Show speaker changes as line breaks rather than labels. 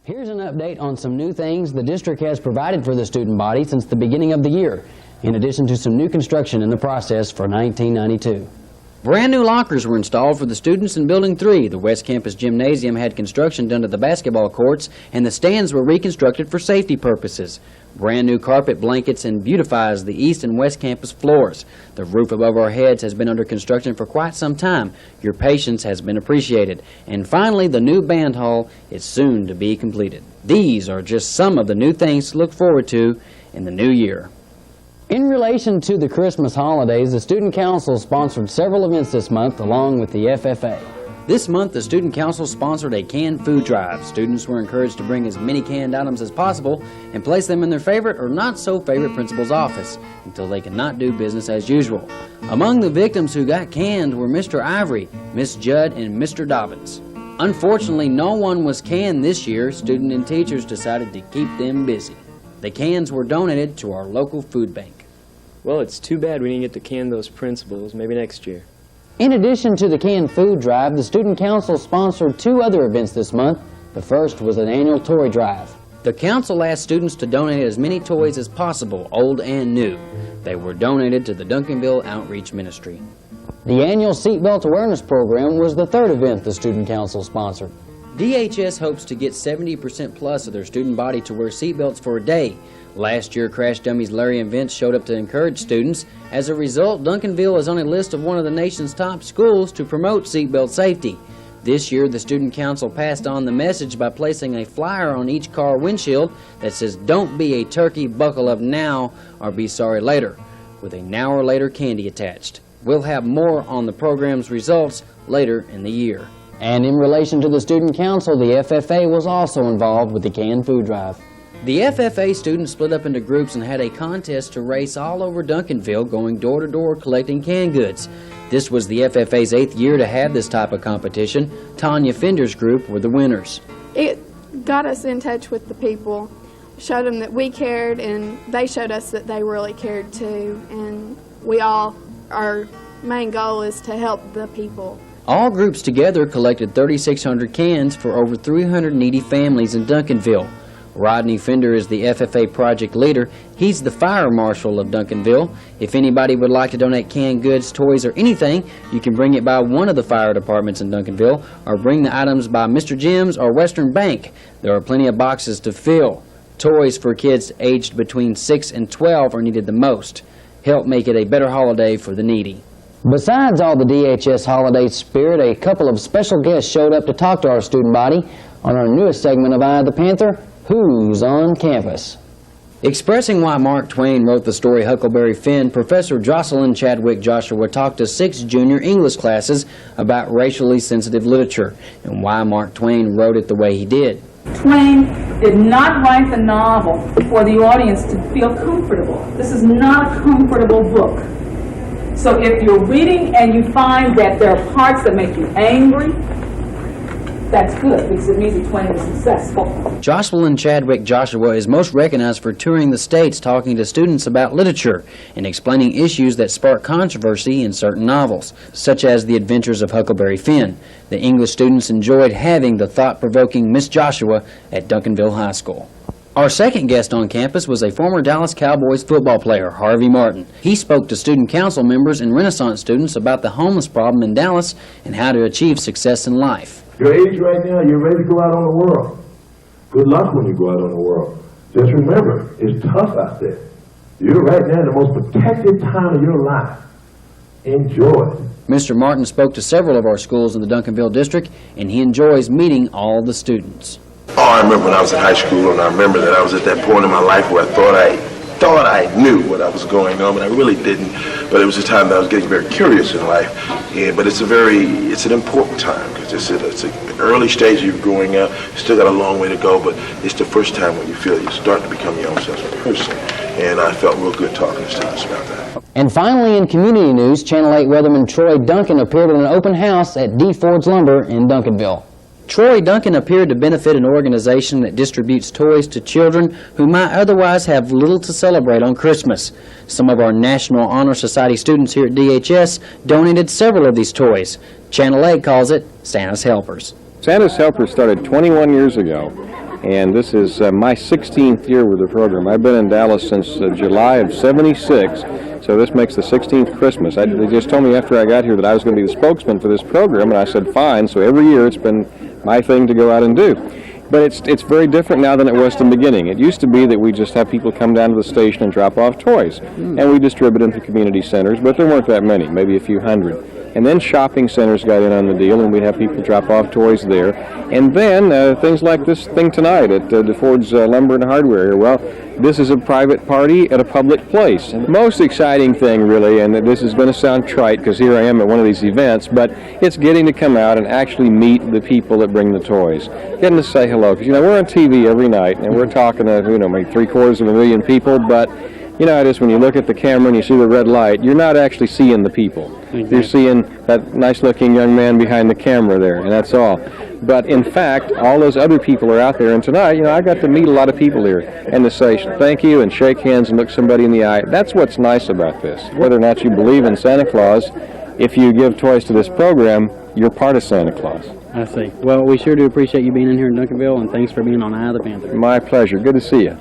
Here's an update on some new things the district has provided for the student body since the beginning of the year, in addition to some new construction in the process for 1992. Brand new lockers were installed for the students in Building 3. The West Campus Gymnasium had construction done to the basketball courts, and the stands were reconstructed for safety purposes. Brand new carpet blankets and beautifies the East and West Campus floors. The roof above our heads has been under construction for quite some time. Your patience has been appreciated. And finally, the new band hall is soon to be completed. These are just some of the new things to look forward to in the new year. In relation to the Christmas holidays, the Student Council sponsored several events this month along with the FFA. This month, the Student Council sponsored a canned food drive. Students were encouraged to bring as many canned items as possible and place them in their favorite or not so favorite principal's office until they could not do business as usual. Among the victims who got canned were Mr. Ivory, Miss Judd, and Mr. Dobbins. Unfortunately, no one was canned this year. Students and teachers decided to keep them busy. The cans were donated to our local food bank.
Well, it's too bad we didn't get to can those principals. Maybe next year.
In addition to the canned food drive, the Student Council sponsored two other events this month. The first was an annual toy drive. The council asked students to donate as many toys as possible, old and new. They were donated to the Duncanville Outreach Ministry. The annual Seatbelt Awareness Program was the third event the Student Council sponsored. DHS hopes to get 70% plus of their student body to wear seatbelts for a day. Last year, Crash Dummies Larry and Vince showed up to encourage students. As a result, Duncanville is on a list of one of the nation's top schools to promote seatbelt safety. This year, the Student Council passed on the message by placing a flyer on each car windshield that says, "Don't be a turkey, buckle up now or be sorry later," with a now or later candy attached. We'll have more on the program's results later in the year. And in relation to the Student Council, the FFA was also involved with the canned food drive. The FFA students split up into groups and had a contest to race all over Duncanville, going door to door collecting canned goods. This was the FFA's 8th year to have this type of competition. Tanya Fender's group were the winners.
It got us in touch with the people, showed them that we cared, and they showed us that they really cared too. And our main goal is to help the people.
All groups together collected 3,600 cans for over 300 needy families in Duncanville. Rodney Fender is the FFA project leader. He's the fire marshal of Duncanville. If anybody would like to donate canned goods, toys, or anything, you can bring it by one of the fire departments in Duncanville, or bring the items by Mr. Jim's or Western Bank. There are plenty of boxes to fill. Toys for kids aged between 6 and 12 are needed the most. Help make it a better holiday for the needy. Besides all the DHS holiday spirit, a couple of special guests showed up to talk to our student body on our newest segment of Eye of the Panther, Who's on Campus? Expressing why Mark Twain wrote the story Huckleberry Finn, Professor Jocelyn Chadwick Joshua talked to 6 junior English classes about racially sensitive literature and why Mark Twain wrote it the way he did.
Twain did not write the novel for the audience to feel comfortable. This is not a comfortable book. So if you're reading and you find that there are parts that make you angry, that's good, because it means that Twain is successful.
Jocelyn Chadwick Joshua is most recognized for touring the states talking to students about literature and explaining issues that spark controversy in certain novels, such as The Adventures of Huckleberry Finn. The English students enjoyed having the thought-provoking Miss Joshua at Duncanville High School. Our second guest on campus was a former Dallas Cowboys football player, Harvey Martin. He spoke to student council members and Renaissance students about the homeless problem in Dallas and how to achieve success in life.
Your age right now, you're ready to go out on the world. Good luck when you go out on the world. Just remember, it's tough out there. You're right now in the most protected time of your life. Enjoy it.
Mr. Martin spoke to several of our schools in the Duncanville district, and he enjoys meeting all the students.
Oh, I remember when I was in high school, and I remember that I was at that point in my life where I thought I knew what I was going on, but I really didn't. But it was a time that I was getting very curious in life. But it's an important time, because it's an early stage of you growing up. You still got a long way to go, but it's the first time when you feel you start to become your own sense of person. And I felt real good talking to students about that.
And finally, in community news, Channel 8 weatherman Troy Duncan appeared at an open house at D. Ford's Lumber in Duncanville. Troy Duncan appeared to benefit an organization that distributes toys to children who might otherwise have little to celebrate on Christmas. Some of our National Honor Society students here at DHS donated several of these toys. Channel 8 calls it Santa's Helpers.
Santa's Helpers started 21 years ago And this is my 16th year with the program. I've been in Dallas since July of '76, so this makes the 16th Christmas. They just told me after I got here that I was going to be the spokesman for this program, and I said fine. So every year it's been my thing to go out and do. But it's very different now than it was in the beginning. It used to be that we just have people come down to the station and drop off toys, and we distribute them to community centers, but there weren't that many, maybe a few hundred. And then shopping centers got in on the deal, and we'd have people drop off toys there. And then things like this thing tonight at DeFord's Lumber and Hardware here. Well, this is a private party at a public place. And the most exciting thing, really, and this is going to sound trite because here I am at one of these events, but it's getting to come out and actually meet the people that bring the toys. Getting to say hello, because, we're on TV every night, and we're talking to, maybe 750,000 people, but you know, it is when you look at the camera and you see the red light, you're not actually seeing the people. Exactly. You're seeing that nice-looking young man behind the camera there, and that's all. But in fact, all those other people are out there, and tonight, I got to meet a lot of people here, and to say thank you and shake hands and look somebody in the eye. That's what's nice about this. Whether or not you believe in Santa Claus, if you give toys to this program, you're part of Santa Claus.
I see. Well, we sure do appreciate you being in here in Duncanville, and thanks for being on Eye of the Panther.
My pleasure. Good to see you.